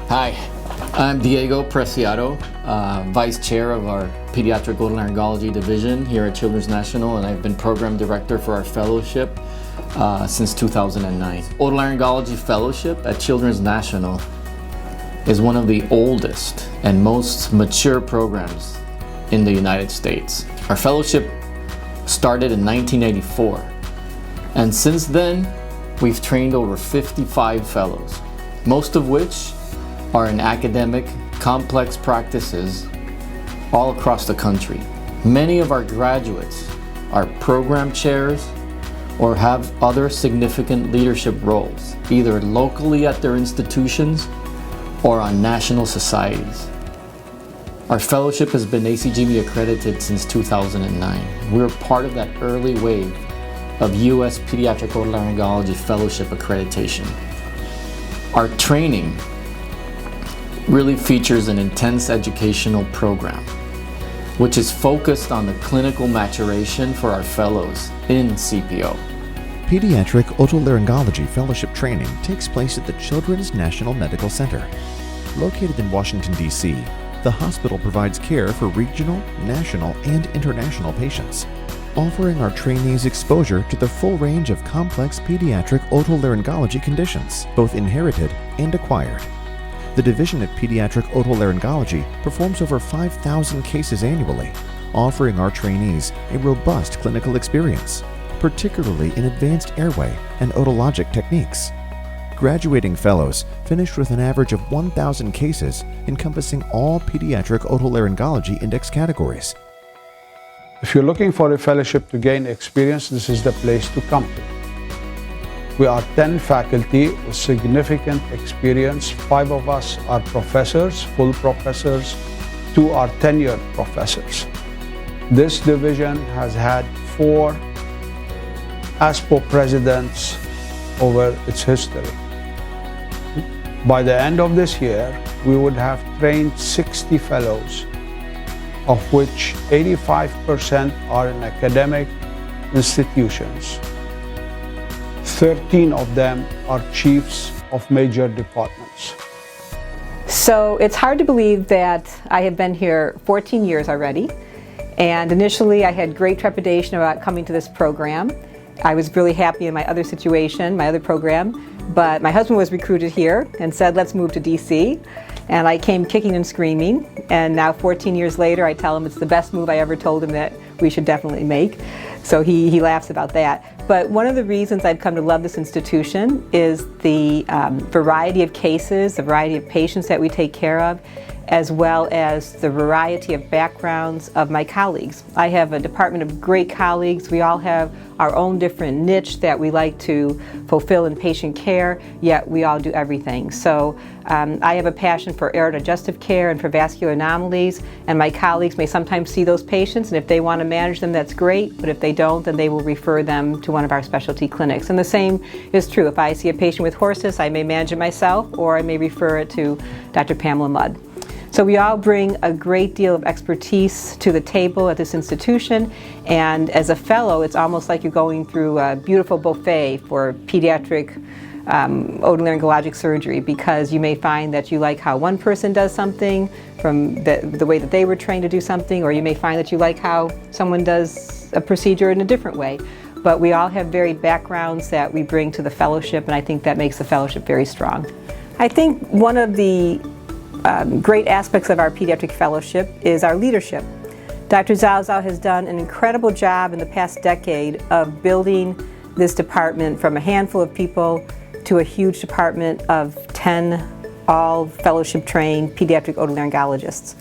Hi, I'm Diego Preciado, Vice Chair of our Pediatric Otolaryngology Division here at Children's National, and I've been Program Director for our fellowship since 2009. Otolaryngology Fellowship at Children's National is one of the oldest and most mature programs in the United States. Our fellowship started in 1984, and since then we've trained over 55 fellows, most of which are in academic, complex practices all across the country. Many of our graduates are program chairs or have other significant leadership roles, either locally at their institutions or on national societies. Our fellowship has been ACGME accredited since 2009. We're part of that early wave of U.S. Pediatric Otolaryngology Fellowship accreditation. Our training really features an intense educational program, which is focused on the clinical maturation for our fellows in CPO. Pediatric Otolaryngology Fellowship training takes place at the Children's National Medical Center. Located in Washington, D.C., the hospital provides care for regional, national, and international patients, offering our trainees exposure to the full range of complex pediatric otolaryngology conditions, both inherited and acquired. The Division of Pediatric Otolaryngology performs over 5,000 cases annually, offering our trainees a robust clinical experience, particularly in advanced airway and otologic techniques. Graduating fellows finished with an average of 1,000 cases encompassing all pediatric otolaryngology index categories. If you're looking for a fellowship to gain experience, this is the place to come to. We are 10 faculty with significant experience. 5 of us are professors, full professors. 2 are tenured professors. This division has had 4 ASPO presidents over its history. By the end of this year, we would have trained 60 fellows, of which 85% are in academic institutions. 13 of them are chiefs of major departments. So it's hard to believe that I have been here 14 years already. And initially I had great trepidation about coming to this program. I was really happy in my other situation, my other program, but my husband was recruited here and said, let's move to DC. And I came kicking and screaming, and now 14 years later I tell him it's the best move I ever told him that we should definitely make. So he laughs about that. But one of the reasons I've come to love this institution is the variety of cases, the variety of patients that we take care of, as well as the variety of backgrounds of my colleagues. I have a department of great colleagues. We all have our own different niche that we like to fulfill in patient care, yet we all do everything. So I have a passion for aorodigestive care and for vascular anomalies, and my colleagues may sometimes see those patients, and if they want to manage them, that's great, but if they don't, then they will refer them to one of our specialty clinics. And the same is true. If I see a patient with horses, I may manage it myself, or I may refer it to Dr. Pamela Mudd. So we all bring a great deal of expertise to the table at this institution, and as a fellow, it's almost like you're going through a beautiful buffet for pediatric otolaryngologic surgery, because you may find that you like how one person does something from the way that they were trained to do something, or you may find that you like how someone does a procedure in a different way. But we all have varied backgrounds that we bring to the fellowship, and I think that makes the fellowship very strong. I think one of the great aspects of our pediatric fellowship is our leadership. Dr. Zhao Zhao has done an incredible job in the past decade of building this department from a handful of people to a huge department of 10 all fellowship trained pediatric otolaryngologists.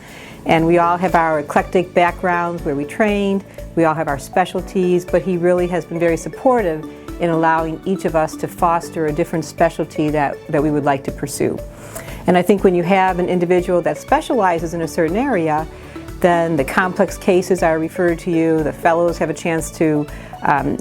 And we all have our eclectic backgrounds where we trained, we all have our specialties, but he really has been very supportive in allowing each of us to foster a different specialty that we would like to pursue. And I think when you have an individual that specializes in a certain area, then the complex cases are referred to you, the fellows have a chance to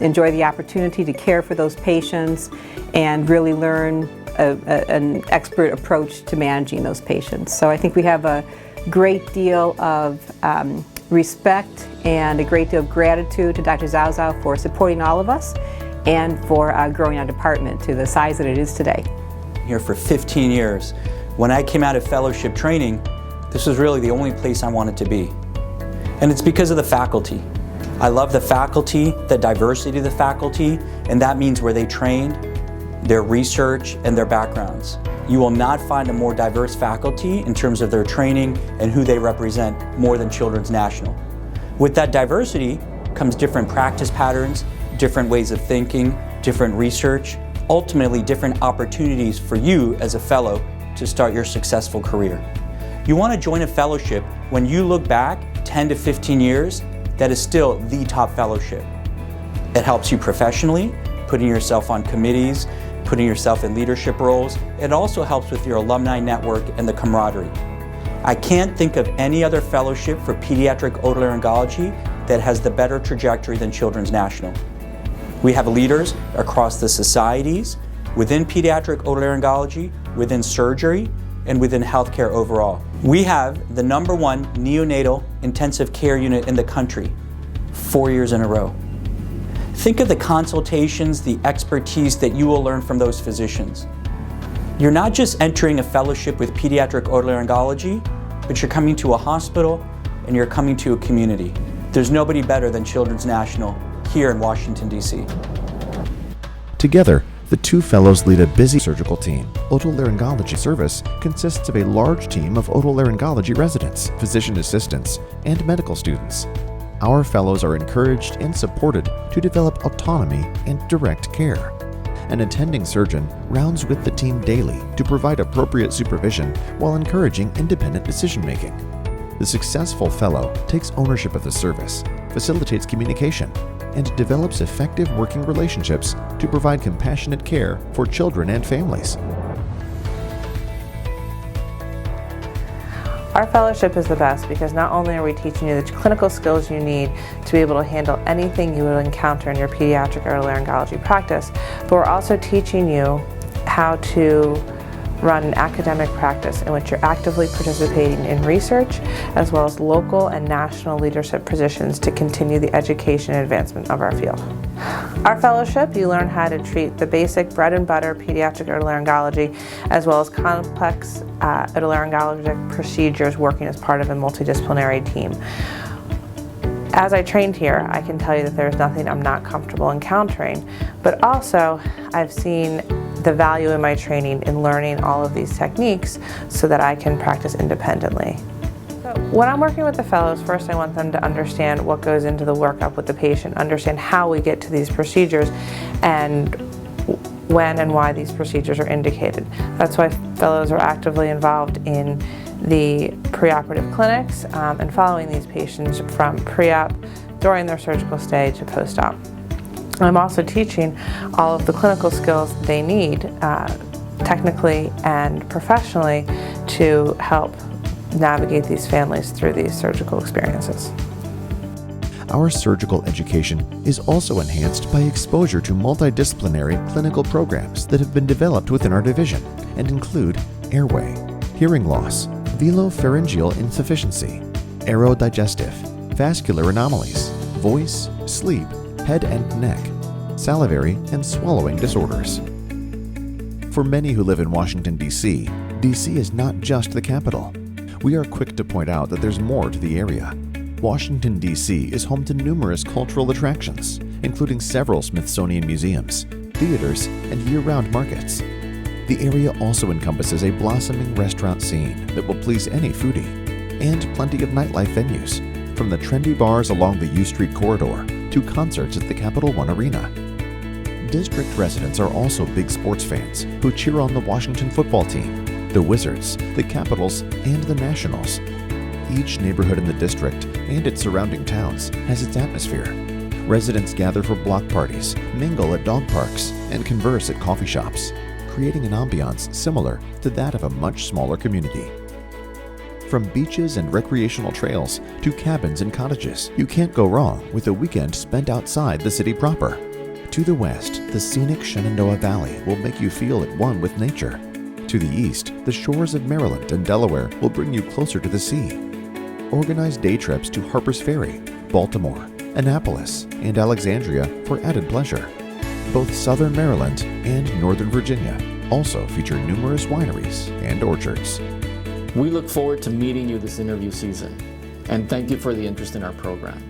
enjoy the opportunity to care for those patients and really learn an expert approach to managing those patients. So I think we have a great deal of respect and a great deal of gratitude to Dr. Zhao Zhao for supporting all of us and for growing our department to the size that it is today. Here for 15 years. When I came out of fellowship training, this was really the only place I wanted to be. And it's because of the faculty. I love the faculty, the diversity of the faculty, and that means where they trained, their research, and their backgrounds. You will not find a more diverse faculty in terms of their training and who they represent more than Children's National. With that diversity comes different practice patterns, different ways of thinking, different research, ultimately different opportunities for you as a fellow to start your successful career. You want to join a fellowship when you look back 10 to 15 years, that is still the top fellowship. It helps you professionally, putting yourself on committees, putting yourself in leadership roles. It also helps with your alumni network and the camaraderie. I can't think of any other fellowship for pediatric otolaryngology that has the better trajectory than Children's National. We have leaders across the societies, within pediatric otolaryngology, within surgery, and within healthcare overall. We have the #1 neonatal intensive care unit in the country, 4 years in a row. Think of the consultations, the expertise that you will learn from those physicians. You're not just entering a fellowship with pediatric otolaryngology, but you're coming to a hospital and you're coming to a community. There's nobody better than Children's National here in Washington, D.C. Together, the two fellows lead a busy surgical team. Otolaryngology service consists of a large team of otolaryngology residents, physician assistants, and medical students. Our fellows are encouraged and supported to develop autonomy and direct care. An attending surgeon rounds with the team daily to provide appropriate supervision while encouraging independent decision-making. The successful fellow takes ownership of the service, facilitates communication, and develops effective working relationships to provide compassionate care for children and families. Our fellowship is the best because not only are we teaching you the clinical skills you need to be able to handle anything you will encounter in your pediatric otolaryngology practice, but we're also teaching you how to run an academic practice in which you're actively participating in research as well as local and national leadership positions to continue the education and advancement of our field. Our fellowship, you learn how to treat the basic bread and butter pediatric otolaryngology as well as complex otolaryngologic procedures working as part of a multidisciplinary team. As I trained here, I can tell you that there's nothing I'm not comfortable encountering, but also I've seen the value in my training in learning all of these techniques so that I can practice independently. So when I'm working with the fellows, first I want them to understand what goes into the workup with the patient, understand how we get to these procedures, and when and why these procedures are indicated. That's why fellows are actively involved in the preoperative clinics and following these patients from pre-op, during their surgical stay, to post-op. I'm also teaching all of the clinical skills they need technically and professionally to help navigate these families through these surgical experiences. Our surgical education is also enhanced by exposure to multidisciplinary clinical programs that have been developed within our division and include airway, hearing loss, velopharyngeal insufficiency, aerodigestive, vascular anomalies, voice, sleep, head and neck, salivary and swallowing disorders. For many who live in Washington, D.C., D.C. is not just the capital. We are quick to point out that there's more to the area. Washington, D.C. is home to numerous cultural attractions, including several Smithsonian museums, theaters, and year-round markets. The area also encompasses a blossoming restaurant scene that will please any foodie, and plenty of nightlife venues, from the trendy bars along the U Street corridor to concerts at the Capital One Arena. District residents are also big sports fans who cheer on the Washington football team, the Wizards, the Capitals, and the Nationals. Each neighborhood in the district and its surrounding towns has its atmosphere. Residents gather for block parties, mingle at dog parks, and converse at coffee shops, creating an ambiance similar to that of a much smaller community. From beaches and recreational trails to cabins and cottages, you can't go wrong with a weekend spent outside the city proper. To the west, the scenic Shenandoah Valley will make you feel at one with nature. To the east, the shores of Maryland and Delaware will bring you closer to the sea. Organize day trips to Harper's Ferry, Baltimore, Annapolis, and Alexandria for added pleasure. Both southern Maryland and northern Virginia also feature numerous wineries and orchards. We look forward to meeting you this interview season, and thank you for the interest in our program.